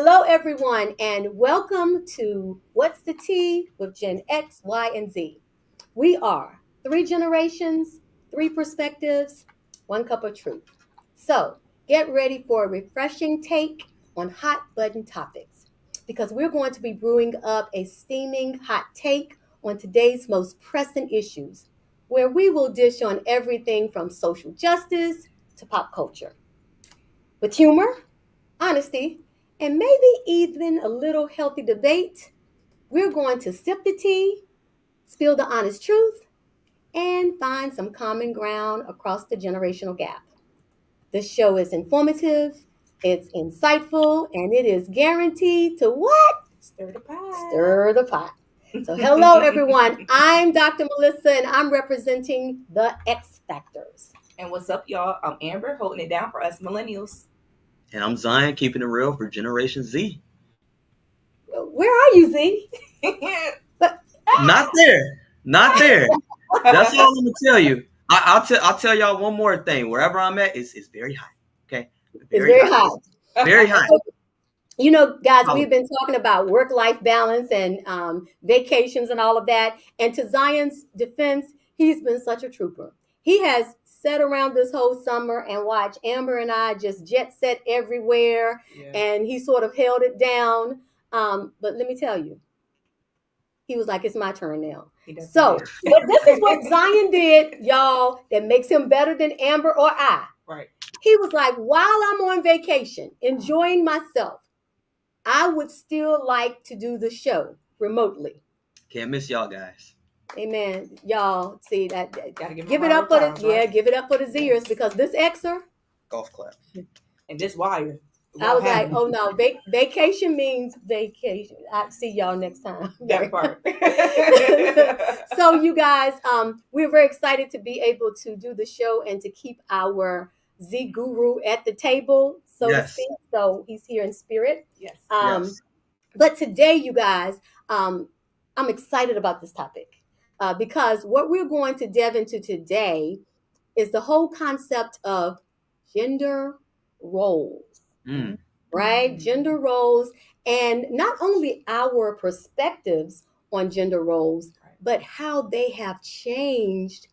Hello, everyone, and welcome to What's the Tea with Gen X, Y, and Z. We are three generations, three perspectives, one cup of truth. So get ready for a refreshing take on hot button topics because we're going to be brewing up a steaming hot take on today's most pressing issues, where we will dish on everything from social justice to pop culture with humor, honesty, and maybe even a little healthy debate. We're going to sip the tea, spill the honest truth, and find some common ground across the generational gap. This show is informative, it's insightful, and it is guaranteed to what? Stir the pot. Stir the pot. So, hello everyone. I'm Dr. Melissa, and I'm representing the X Factors. And what's up, y'all? I'm Amber, holding it down for us millennials. And I'm Zion, keeping it real for Generation Z. Where are you, Z? Not there. That's all I'm gonna tell you. I'll tell y'all one more thing. Wherever I'm at, it's very hot. Okay, It's very hot. Very hot. You know, guys, we've been talking about work-life balance and vacations and all of that. And to Zion's defense, he's been such a trooper. He has sat around this whole summer and watched Amber and I just jet set everywhere, and he sort of held it down. But let me tell you, he was like, it's my turn now. So, but this is what Zion did, y'all, that makes him better than Amber or I. Right. He was like, while I'm on vacation, enjoying myself, I would still like to do the show remotely. Can't miss y'all guys. Amen. Y'all, see that? Gotta give it up for give it up for the Zers, because this Xer, golf clap, and this wire. I was like, oh no, vacation means vacation. I'll see y'all next time. That part. So you guys, we're very excited to be able to do the show and to keep our Z guru at the table, so to speak. So he's here in spirit. Yes. But today, you guys, I'm excited about this topic because what we're going to delve into today is the whole concept of gender roles. Right? Gender roles, and not only our perspectives on gender roles, but how they have changed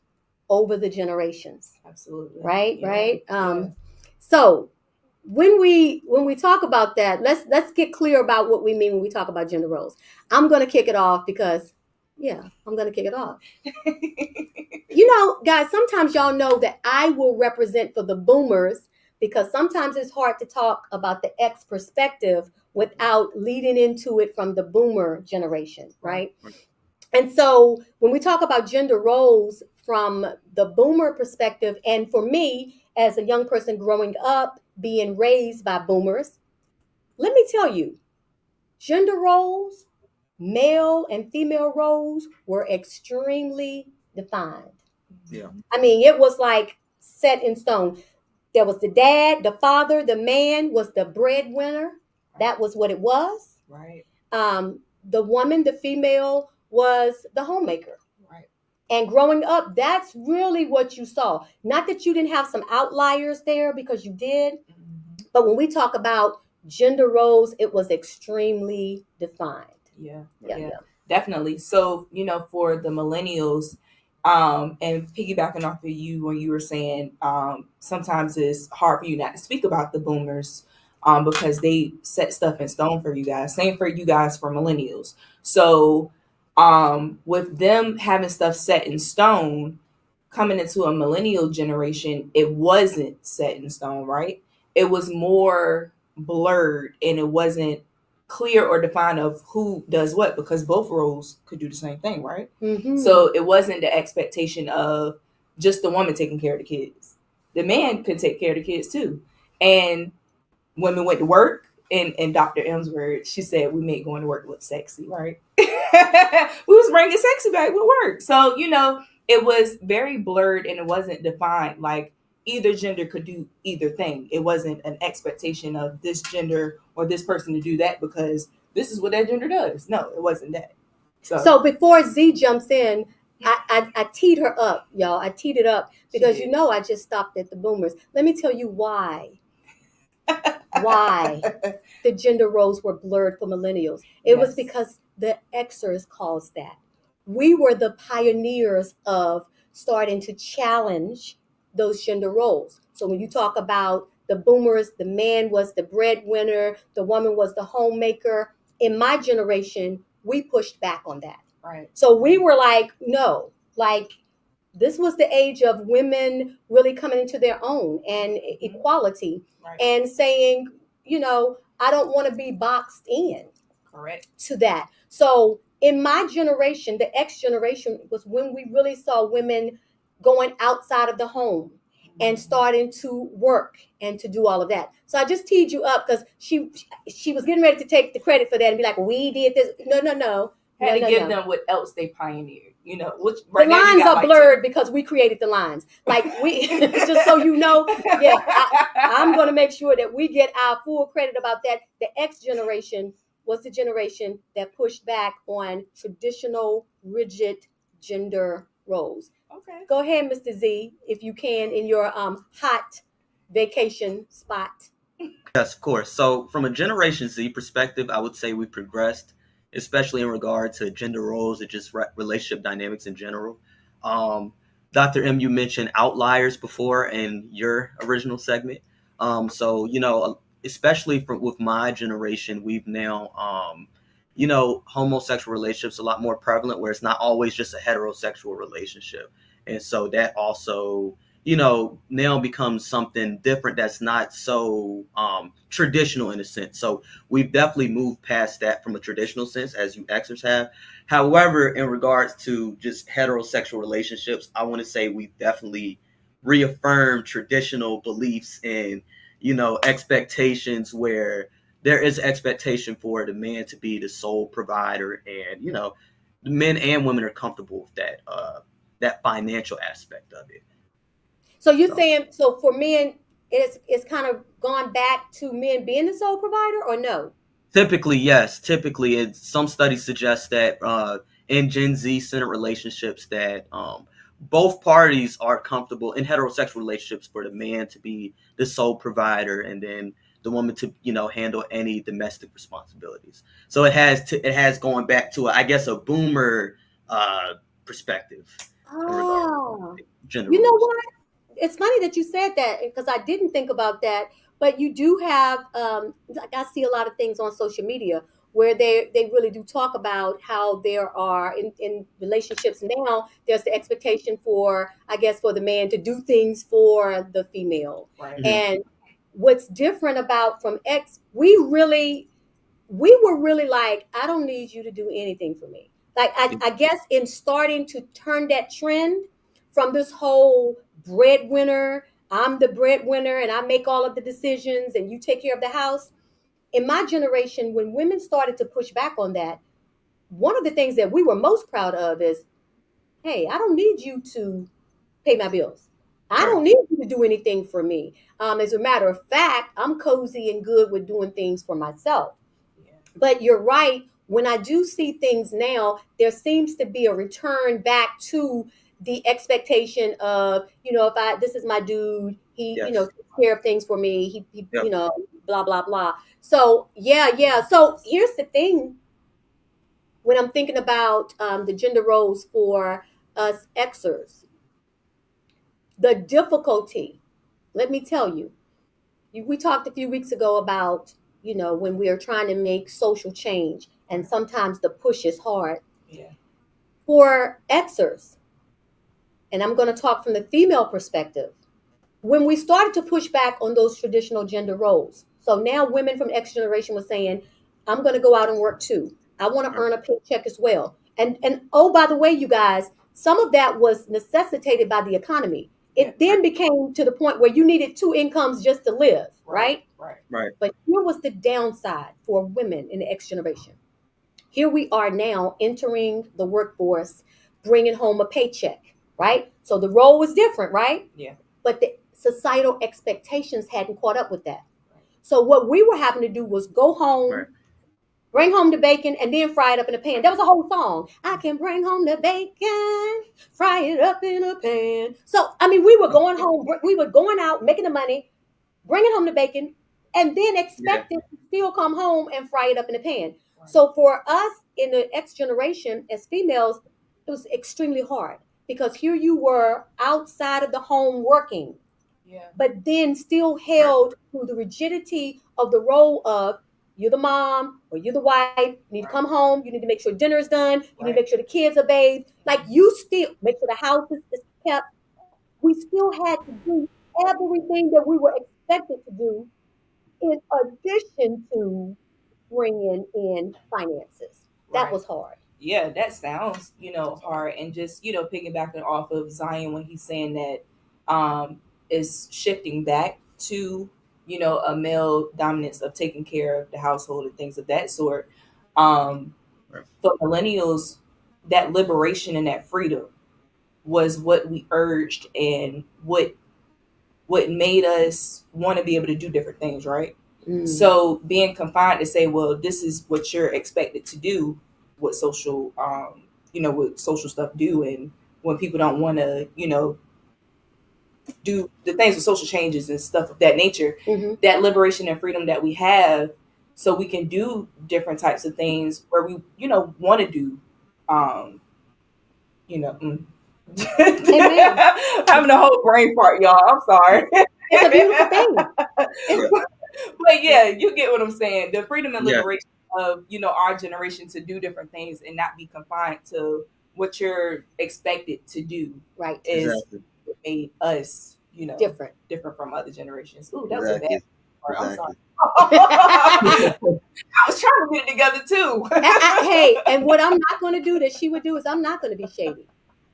over the generations. Absolutely. Right? Right? So when we talk about that, let's get clear about what we mean when we talk about gender roles. I'm going to kick it off because I'm going to kick it off. You know, guys, sometimes y'all know that I will represent for the boomers, because sometimes it's hard to talk about the X perspective without leading into it from the boomer generation, right? And so when we talk about gender roles from the boomer perspective, and for me as a young person growing up, being raised by boomers, let me tell you, gender roles, male and female roles, were extremely defined. Yeah. I mean, it was like set in stone. There was the dad, the father, the man was the breadwinner. That was what it was. Right. The woman, the female, was the homemaker. Right. And growing up, that's really what you saw. Not that you didn't have some outliers there, because you did. Mm-hmm. But when we talk about gender roles, it was extremely defined. Yeah. Definitely. So, for the millennials, and piggybacking off of you when you were saying sometimes it's hard for you not to speak about the boomers because they set stuff in stone for you guys. Same for you guys for millennials. So with them having stuff set in stone, coming into a millennial generation, it wasn't set in stone, right? It was more blurred, and it wasn't clear or defined of who does what, because both roles could do the same thing, right? Mm-hmm. So it wasn't the expectation of just the woman taking care of the kids. The man could take care of the kids too. And women went to work, in Dr. M's words, she said we made going to work look sexy, right? We was bringing sexy back with work. So, it was very blurred, and it wasn't defined. Like, either gender could do either thing. It wasn't an expectation of this gender or this person to do that because this is what that gender does. No, it wasn't that. So before Z jumps in, I teed her up, y'all. I teed it up because I just stopped at the boomers. Let me tell you why. why the gender roles were blurred for millennials. It was because the Xers caused that. We were the pioneers of starting to challenge those gender roles. So when you talk about the boomers, the man was the breadwinner, the woman was the homemaker. In my generation, we pushed back on that. Right. So we were like, no, like this was the age of women really coming into their own and equality, Right. and saying, I don't want to be boxed in. Correct. To that. So in my generation, the X generation was when we really saw women going outside of the home and starting to work and to do all of that. So I just teed you up because she was getting ready to take the credit for that and be like, we did this. No. Had to give no. them what else they pioneered. Which the lines are blurred because we created the lines. Like we, just so you know, yeah, I'm going to make sure that we get our full credit about that. The X generation was the generation that pushed back on traditional, rigid gender roles. Okay. Go ahead, Mr. Z, if you can, in your hot vacation spot. Yes, of course. So, from a Generation Z perspective, I would say we progressed, especially in regard to gender roles and just relationship dynamics in general. Um, Dr. M, you mentioned outliers before in your original segment. So, especially with my generation, we've now, homosexual relationships a lot more prevalent, where it's not always just a heterosexual relationship. And so that also now becomes something different that's not so traditional in a sense. So we've definitely moved past that from a traditional sense, as you Xers have. However, in regards to just heterosexual relationships, I want to say we've definitely reaffirmed traditional beliefs and, expectations where there is expectation for the man to be the sole provider, and, men and women are comfortable with that financial aspect of it. So you're saying, so for men, it's kind of gone back to men being the sole provider, or no? Typically, yes. Typically, some studies suggest that in Gen Z centered relationships, that both parties are comfortable in heterosexual relationships for the man to be the sole provider, and then the woman to handle any domestic responsibilities. So it has gone back to I guess a boomer perspective in regard Oh, to gender you know roles. what? It's funny that you said that because I didn't think about that. But you do have, like I see a lot of things on social media where they really do talk about how there are in relationships now. There's the expectation for, I guess, for the man to do things for the female. Right. Mm-hmm. And what's different about from X, we were really like, I don't need you to do anything for me. Like, I guess in starting to turn that trend from this whole breadwinner, I'm the breadwinner and I make all of the decisions and you take care of the house. In my generation, when women started to push back on that, one of the things that we were most proud of is, hey, I don't need you to pay my bills. I don't need you to do anything for me. As a matter of fact, I'm cozy and good with doing things for myself. But you're right. When I do see things now, there seems to be a return back to the expectation of, if this is my dude, he, Yes. takes care of things for me. He Yep. blah, blah, blah. So yeah. So here's the thing. When I'm thinking about the gender roles for us Xers, the difficulty, let me tell you, we talked a few weeks ago about, when we are trying to make social change, and sometimes the push is hard. Yeah. For Xers, and I'm going to talk from the female perspective, when we started to push back on those traditional gender roles, so now women from X generation were saying, I'm going to go out and work too. I want to earn a paycheck as well. And oh, by the way, you guys, some of that was necessitated by the economy. It then became to the point where you needed two incomes just to live, right? Right. But here was the downside for women in the X generation. Here we are now entering the workforce, bringing home a paycheck, right? So the role was different, right? Yeah. But the societal expectations hadn't caught up with that. So what we were having to do was go home, Right. bring home the bacon, and then fry it up in a pan. That was a whole song. I can bring home the bacon, fry it up in a pan. So, I mean, we were going home, we were going out, making the money, bringing home the bacon, and then Yeah. expected to still come home and fry it up in the pan. So for us in the X generation as females, it was extremely hard because here you were outside of the home working, Yeah. but then still Right. held to the rigidity of the role of you're the mom or you're the wife. You need to come home. You need to make sure dinner is done. You need to make sure the kids are bathed. Like you still make sure the house is kept. We still had to do everything that we were expected to do in addition to bringing in finances. That Right. was hard. Yeah, that sounds, hard. And just, piggybacking off of Zion when he's saying that is shifting back to, a male dominance of taking care of the household and things of that sort. Um, Right. for millennials, that liberation and that freedom was what we urged and what made us want to be able to do different things, right? So being confined to say, well, this is what you're expected to do, what social, what social stuff do, and when people don't want to, do the things with social changes and stuff of that nature, Mm-hmm. that liberation and freedom that we have, so we can do different types of things where we, want to do, um, you know. Amen. Having a whole brain fart, y'all. I'm sorry. It's a beautiful thing. Yeah. But yeah, you get what I'm saying. The freedom and Yeah. liberation of, our generation to do different things and not be confined to what you're expected to do Right. is Exactly. what made us, Different. different from other generations. Ooh, that was a bad Exactly. part. I'm sorry. Exactly. I was trying to get it together too. Hey, and what I'm not going to do that she would do is I'm not going to be shady.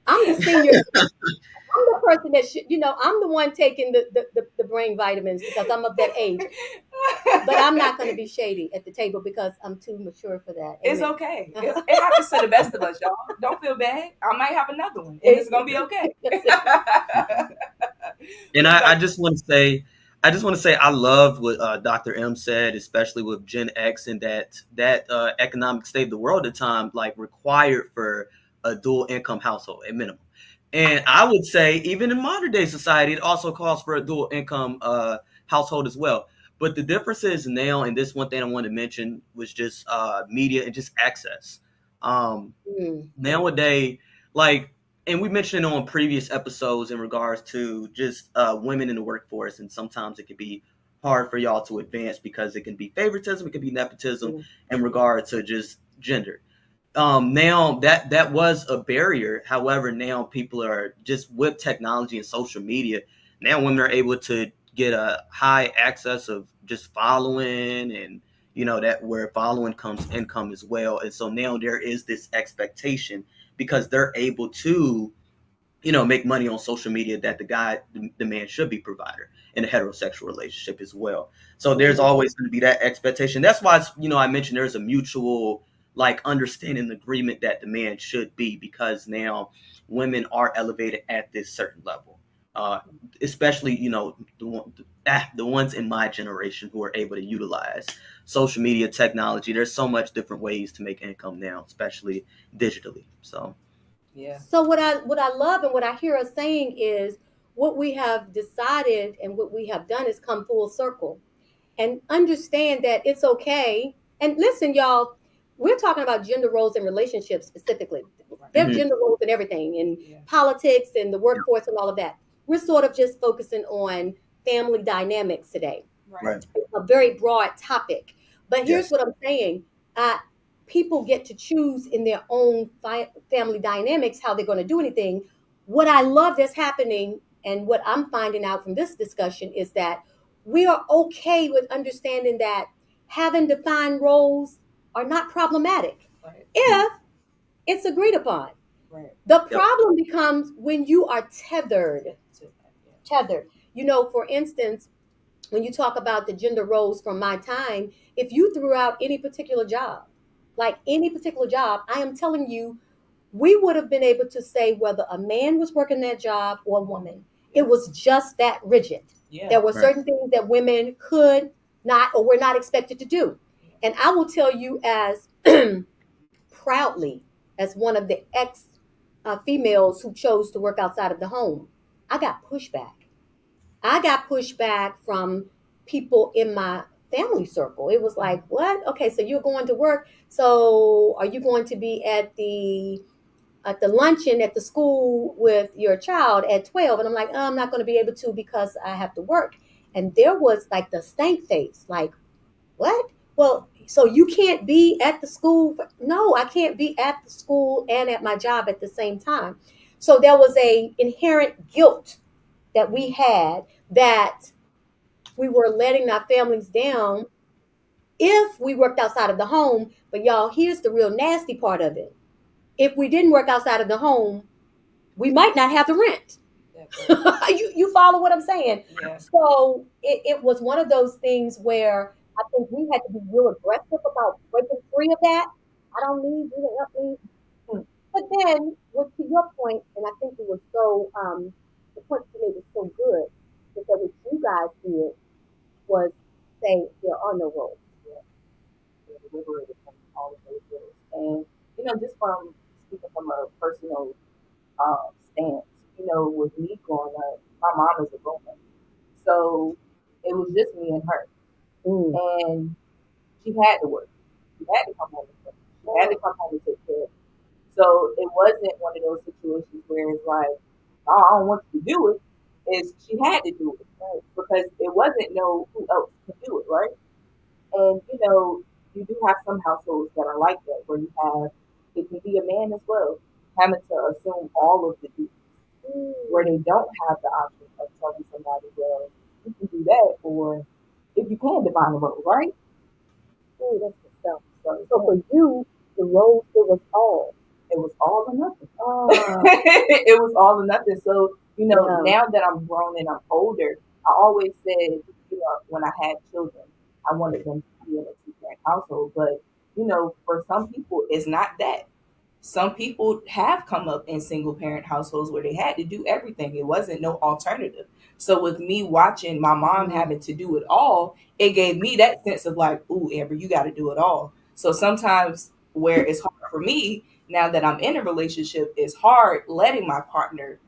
I'm the senior. I'm the person that should, I'm the one taking the brain vitamins because I'm of that age. But I'm not going to be shady at the table because I'm too mature for that. It's Amen. okay. It happens to the best of us, y'all. Don't feel bad. I might have another one, and it's gonna be okay. And I just want to say, I love what Dr. M said, especially with Gen X and that economic state of the world at the time, like required for a dual income household at minimum. And I would say, even in modern day society, it also calls for a dual income household as well. But the difference is now, and this one thing I wanted to mention was just media and just access. Um, Mm. Nowadays, like, and we mentioned it on previous episodes in regards to just women in the workforce, and sometimes it can be hard for y'all to advance because it can be favoritism, it can be nepotism in regard to just gender. Now that was a barrier. However, now people are just with technology and social media. Now women are able to get a high access of just following, and that where following comes income as well. And so now there is this expectation because they're able to make money on social media that the man should be provider in a heterosexual relationship as well. So there's always going to be that expectation. That's why I mentioned there's a mutual like understanding and agreement that the man should be, because now women are elevated at this certain level. Especially the ones in my generation who are able to utilize social media technology. There's so much different ways to make income now, especially digitally. So Yeah. So what I love and what I hear us saying is what we have decided and what we have done is come full circle and understand that it's okay. And listen, y'all, we're talking about gender roles and relationships specifically. There are mhm. gender roles and everything in Yeah. politics and the workforce and all of that. We're sort of just focusing on family dynamics today. Right. Right. A very broad topic. But here's Yes. what I'm saying. Uh, People get to choose in their own family dynamics how they're going to do anything. What I love that's happening and what I'm finding out from this discussion is that we are okay with understanding that having defined roles are not problematic Right. if it's agreed upon. Right. The Yep. problem becomes when you are tethered. Yeah. Tethered. For instance, when you talk about the gender roles from my time, if you threw out any particular job, like any particular job, I am telling you, we would have been able to say whether a man was working that job or a woman. Yeah. It was just that rigid. Yeah. There were Right. certain things that women could not or were not expected to do. And I will tell you as proudly as one of the ex females who chose to work outside of the home, I got pushback. I got pushback from people in my family circle. It was like, what? Okay, so you're going to work. So are you going to be at the luncheon at the school with your child at 12? And I'm like, oh, I'm not going to be able to because I have to work. And there was like the stank face, like, what? Well, so you can't be at the school? No, I can't be at the school and at my job at the same time. So there was a inherent guilt that we had that we were letting our families down if we worked outside of the home. But y'all, here's the real nasty part of it. If we didn't work outside of the home, we might not have the rent. You follow what I'm saying? Yeah. So it was one of those things where I think we had to be real aggressive about breaking free of that. I don't need you to help me. But then, what to your point, and I think it was so, the point you made was so good, is that what you guys did was say there are no roles. Liberated from all of those rules. And, just from speaking from a personal stance, with me growing up, my mom is a woman. So it was just me and her. And she had to work. She had to come home and cook. She had to come home and take care of me. So it wasn't one of those situations where it's like, oh, I don't want you to do it. It's she had to do it, right? Because it wasn't no who else can do it, right? And you do have some households that are like that, where you have it can be a man as well having to assume all of the duties, where they don't have the option of telling somebody, well, you can do that, or if you can define a role, right? Oh, that's the stuff. So for you, the roles, It was all or nothing. It was all or nothing. So, Yeah. now that I'm grown and I'm older, I always said, when I had children, I wanted them to be in a two-parent household. But, for some people, it's not that. Some people have come up in single parent households where they had to do everything. It wasn't no alternative. So with me watching my mom having to do it all, it gave me that sense of like, ooh, Amber, you got to do it all. So sometimes where it's hard for me now that I'm in a relationship, it's hard letting my partner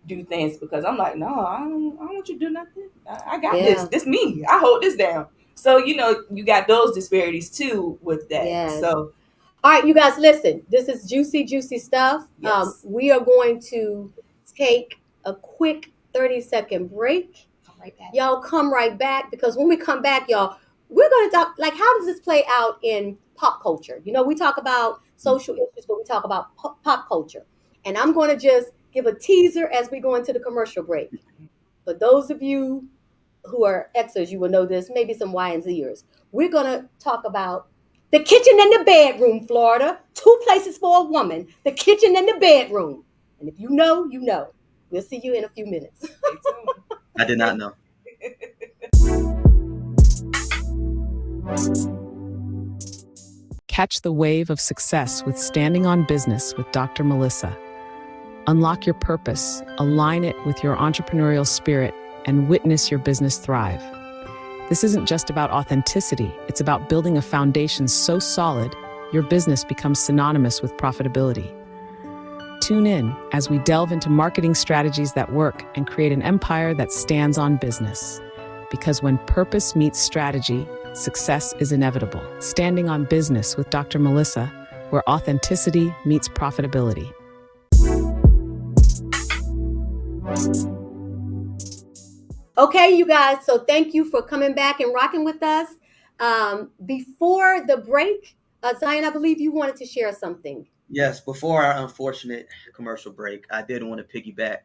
do things because I'm like, no, I don't want you to do nothing. I got this. Yeah. This me. I hold this down. So you got those disparities too with that. Yes. So All right, you guys, listen. This is juicy, juicy stuff. yes, We are going to take a quick 30-second break. come right back. Y'all come right back because when we come back, y'all, we're going to talk like how does this play out in pop culture? We talk about social issues, but we talk about pop culture. And I'm going to just give a teaser as we go into the commercial break. For those of you who are Xers, you will know this, maybe some Y and Zers. We're going to talk about the kitchen and the bedroom, Florida. Two places for a woman, the kitchen and the bedroom. And if you know, you know. We'll see you in a few minutes. I did not know. Catch the wave of success with Standing on Business with Dr. Melissa. Unlock your purpose, align it with your entrepreneurial spirit, and witness your business thrive. This isn't just about authenticity, it's about building a foundation so solid, your business becomes synonymous with profitability. Tune in as we delve into marketing strategies that work and create an empire that stands on business. Because when purpose meets strategy, success is inevitable. Standing on Business with Dr. Melissa, where authenticity meets profitability. Okay, you guys. So thank you for coming back and rocking with us. Before the break, Zion, I believe you wanted to share something. Yes, before our unfortunate commercial break, I did want to piggyback,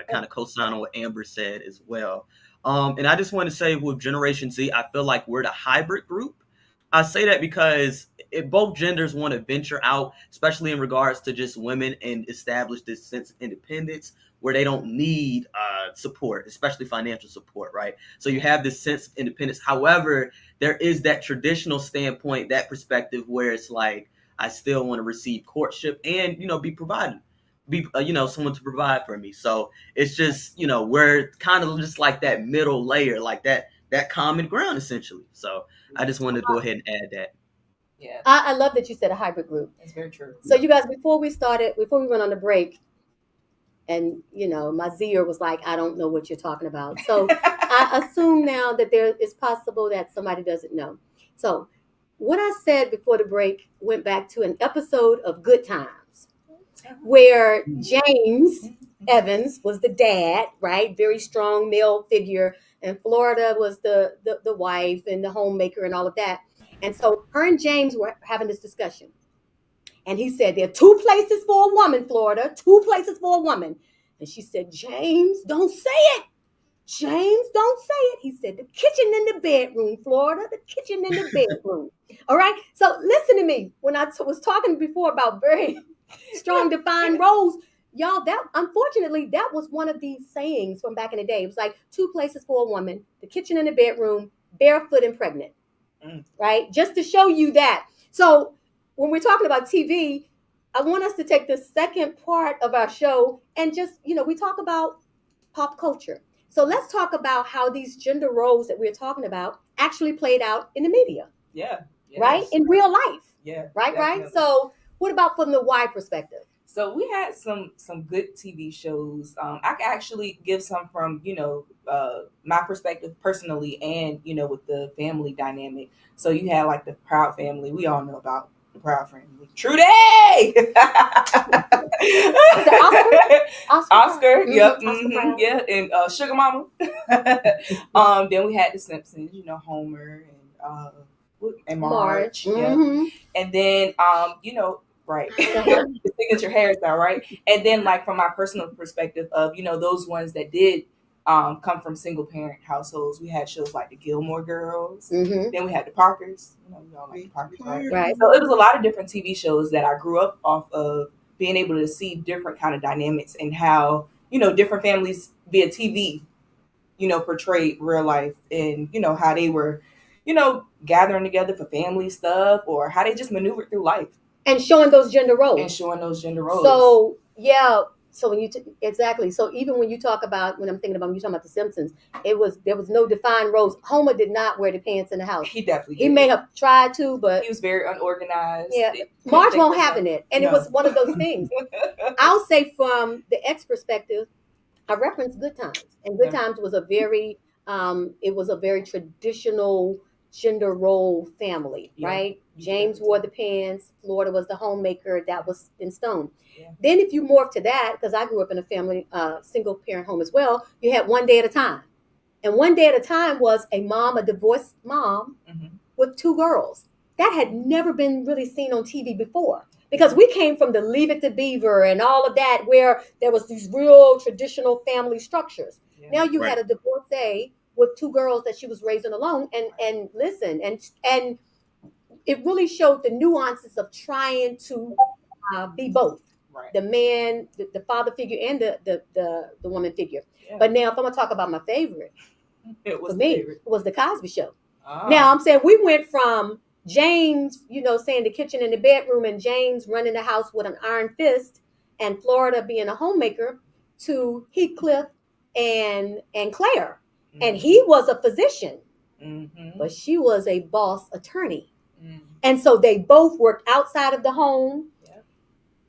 kind of co-sign on what Amber said as well. And I just want to say with Generation Z, I feel like we're the hybrid group. I say that because if both genders want to venture out, especially in regards to just women, and establish this sense of independence where they don't need support, especially financial support, right? So you have this sense of independence. However, there is that traditional standpoint, that perspective where it's like, I still want to receive courtship and, be provided, be, someone to provide for me. So it's just, we're kind of just like that middle layer, like that common ground essentially. So I just wanted to go ahead and add that. Yeah, I love that you said a hybrid group. that's very true. So you guys, before we went on the break, And, my Zer was like, I don't know what you're talking about. So I assume now that there is possible that somebody doesn't know. So what I said before the break went back to an episode of Good Times where James Evans was the dad, right? Very strong male figure. And Florida was the wife and the homemaker and all of that. And so her and James were having this discussion. And he said, there are two places for a woman, Florida, two places for a woman. And she said, James, don't say it. James, don't say it. He said, the kitchen in the bedroom, Florida, the kitchen in the bedroom. All right. So listen to me. When I was talking before about very strong defined roles, y'all, that unfortunately, that was one of these sayings from back in the day. It was like two places for a woman, the kitchen and the bedroom, barefoot and pregnant. Right. Just to show you that. So when we're talking about TV, I want us to take the second part of our show and just, we talk about pop culture. So let's talk about how these gender roles that we're talking about actually played out in the media. Yeah. Yes. Right? In real life. Yeah. Right, definitely. right? So what about from the Y perspective? So we had some good TV shows. I could actually give some from, my perspective personally and, with the family dynamic. So you had like the Proud Family. We all know about the Proud Family. Trudy! Oscar. Yep. Oscar yeah. And Sugar Mama. Then we had the Simpsons, Homer and Marge. Mm-hmm. Yeah. And then, right. The signature hairstyle, right? And then like from my personal perspective of, those ones that did come from single parent households, we had shows like the Gilmore Girls. Mm-hmm. Then we had the Parkers. We all like the Parkers, right? Right. So it was a lot of different TV shows that I grew up off of, being able to see different kind of dynamics and how, different families via TV, portrayed real life and, how they were, gathering together for family stuff or how they just maneuvered through life. And showing those gender roles. So, yeah. So when exactly. So even when you talk about, when I'm thinking about, when you talking about the Simpsons, there was no defined roles. Homer did not wear the pants in the house. He definitely did. He may have tried to, but he was very unorganized. Yeah. Marge won't having it. And it was one of those things. I'll say from the ex perspective, I referenced Good Times. And Good Times was a very traditional gender role family, right? James wore the pants, Florida was the homemaker, that was in stone. Yeah. Then if you morph to that, because I grew up in a family, single parent home as well, you had One Day at a Time. And One Day at a Time was a divorced mom with two girls. That had never been really seen on TV before. Because we came from the Leave It to Beaver and all of that, where there was these real traditional family structures. Yeah. Now you had a divorcee with two girls that she was raising alone, and listen, and it really showed the nuances of trying to be both. Right. The man, the father figure, and the woman figure. Yeah. But now, if I'm gonna talk about my favorite, it was the Cosby Show. Ah. Now I'm saying we went from James, saying the kitchen and the bedroom, and James running the house with an iron fist, and Florida being a homemaker, to Heathcliff and Claire. Mm-hmm. And he was a physician, but she was a boss attorney. Mm-hmm. And so they both worked outside of the home. Yeah.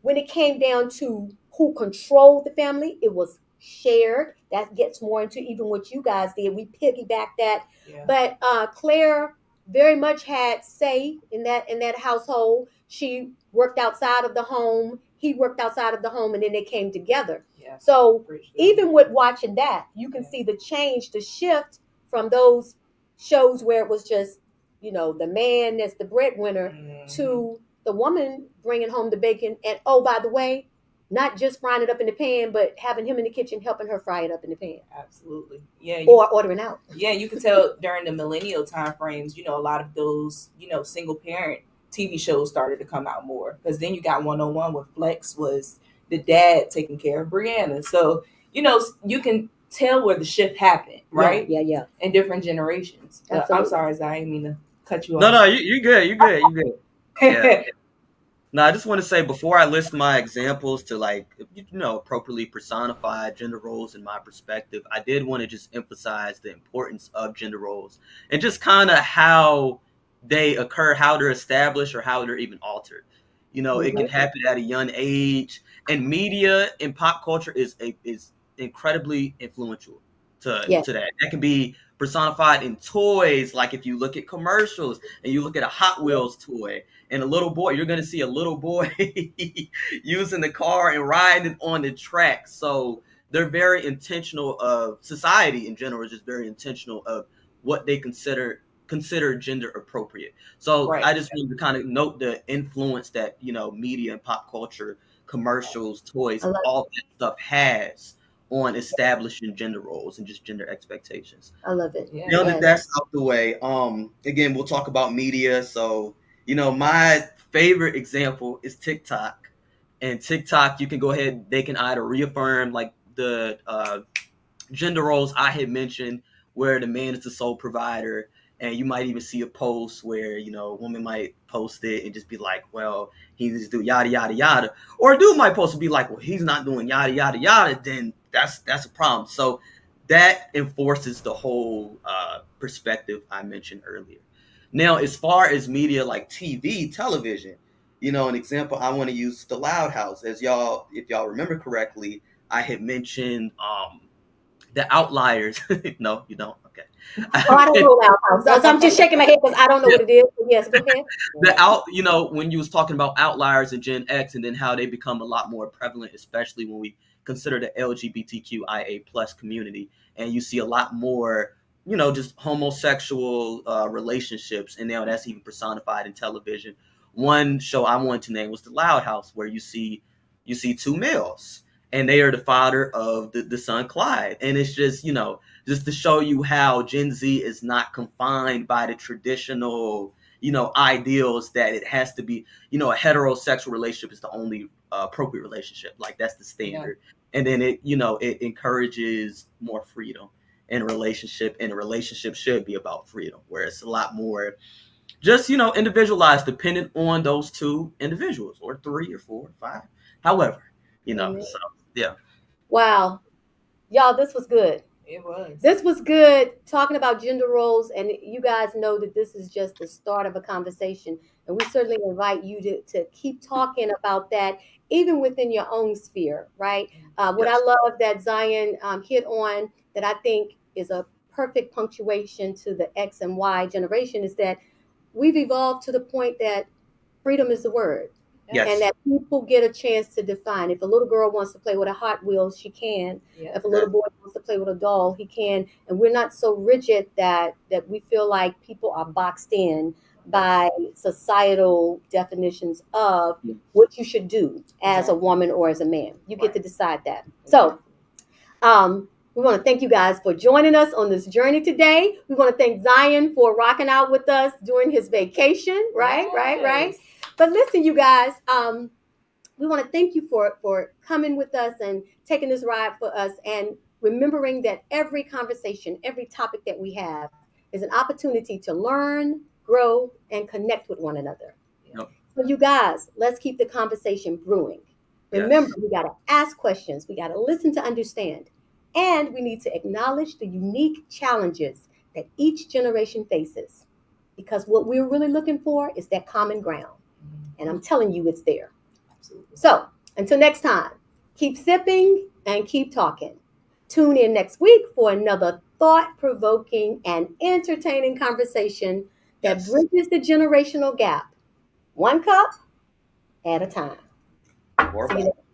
When it came down to who controlled the family, it was shared. That gets more into even what you guys did. We piggybacked that. Yeah. But Claire very much had say in that household. She worked outside of the home. He worked outside of the home, and then they came together. Yeah. So even with watching that, you can see the change, the shift from those shows where it was just, the man that's the breadwinner to the woman bringing home the bacon. And, oh, by the way, not just frying it up in the pan, but having him in the kitchen helping her fry it up in the pan. Absolutely. Yeah. Or ordering out. Yeah, you could tell during the millennial time frames, a lot of those, single parent TV shows started to come out more. Because then you got 101 where Flex was the dad taking care of Brianna. So, you can tell where the shift happened, right? Yeah. In different generations. I'm sorry, Zai, I didn't mean to cut you off. No, you're good. You're good. Yeah. No, I just want to say, before I list my examples to appropriately personify gender roles in my perspective, I did want to just emphasize the importance of gender roles and just kind of how they occur, how they're established, or how they're even altered. It can happen at a young age, and media and pop culture is incredibly influential to Yes. that. That can be personified in toys. Like if you look at commercials and you look at a Hot Wheels toy and a little boy, you're going to see a little boy using the car and riding it on the track. So they're very intentional of society in general is just very intentional of what they consider gender appropriate. So Right. I just wanted to kind of note the influence that media and pop culture, commercials, toys, I love all that stuff has on establishing gender roles and just gender expectations. I love it. Yeah. Now that Yes. that's out the way, again we'll talk about media. So my favorite example is TikTok, and TikTok you can go ahead. They can either reaffirm like the gender roles I had mentioned, where the man is the sole provider, and you might even see a post where a woman might post it and just be like, "Well, he needs to do yada yada yada," or a dude might post and be like, "Well, he's not doing yada yada yada." Then that's a problem. So that enforces the whole perspective I mentioned earlier. Now, as far as media like TV, television, an example I want to use the Loud House. If y'all remember correctly, I had mentioned the Outliers. No, you don't. Okay. Oh, I don't know about I'm just shaking my head because I don't know Yeah, what it is. But yes, go ahead. when you was talking about outliers and Gen X, and then how they become a lot more prevalent, especially when we consider the LGBTQIA plus community, and you see a lot more, just homosexual relationships, and now that's even personified in television. One show I wanted to name was The Loud House, where you see two males, and they are the father of the son Clyde, and it's just to show you how Gen Z is not confined by the traditional, ideals that it has to be, a heterosexual relationship is the only appropriate relationship. Like that's the standard. Yeah. And then it encourages more freedom in a relationship, and a relationship should be about freedom, where it's a lot more just, individualized dependent on those two individuals, or three or four or five, however, Amen. so yeah. Wow. Y'all, this was good. It was. This was good talking about gender roles, and you guys know that this is just the start of a conversation. And we certainly invite you to keep talking about that, even within your own sphere, right? What Yes. I love that Zion hit on that I think is a perfect punctuation to the X and Y generation is that we've evolved to the point that freedom is the word. Yes. And that people get a chance to define. If a little girl wants to play with a Hot Wheels, she can. Yeah. If a little boy wants to play with a doll, he can. And we're not so rigid that we feel like people are boxed in by societal definitions of what you should do as a woman or as a man. You get to decide that. So we want to thank you guys for joining us on this journey today. We want to thank Zion for rocking out with us during his vacation. Right. But listen, you guys, we want to thank you for coming with us and taking this ride for us, and remembering that every conversation, every topic that we have is an opportunity to learn, grow, and connect with one another. Yep. So you guys, let's keep the conversation brewing. Remember, we got to ask questions. We got to listen to understand. And we need to acknowledge the unique challenges that each generation faces. Because what we're really looking for is that common ground. And I'm telling you, it's there. Absolutely. So until next time, keep sipping and keep talking. Tune in next week for another thought-provoking and entertaining conversation that bridges the generational gap. One cup at a time. See you next